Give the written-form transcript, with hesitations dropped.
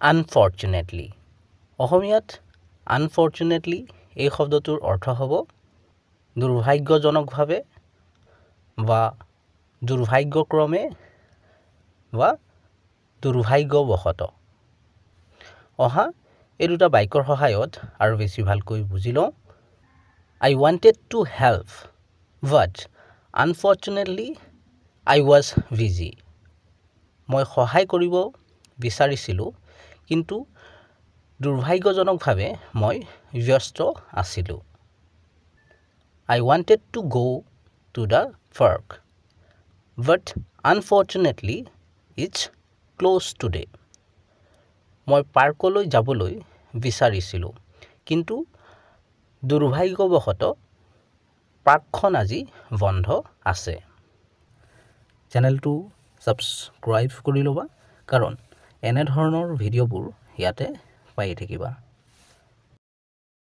unfortunately অসমীয়াত unfortunately এই শব্দটোৰ অৰ্থ হ'ব দুৰ্ভাগ্যজনকভাৱে বা দুৰ্ভাগ্যক্ৰমে বা দুৰ্ভাগ্যবশতঃ অহা এই দুটা বাক্যৰ সহায়ত আৰু বেছি ভালকৈ বুজি লওঁ I wanted to help but unfortunately I was busy মই সহায় কৰিব বিচাৰিছিলোঁ কিন্তু দুৰ্ভাগ্যজনকভাৱে মই ব্যস্ত আছিলোঁ I wanted to go to the park but unfortunately it's closed today মই পাৰ্কলৈ যাবলৈ বিচাৰিছিলোঁ কিন্তু দুৰ্ভাগ্যবশতঃ পাৰ্কখন আজি বন্ধ আছে চেনেলটো ছাবস্ক্ৰাইব কৰি ল'বা কাৰণ এনে ধৰণৰ ভিডিঅ'বোৰ ইয়াতে পাই থাকিবা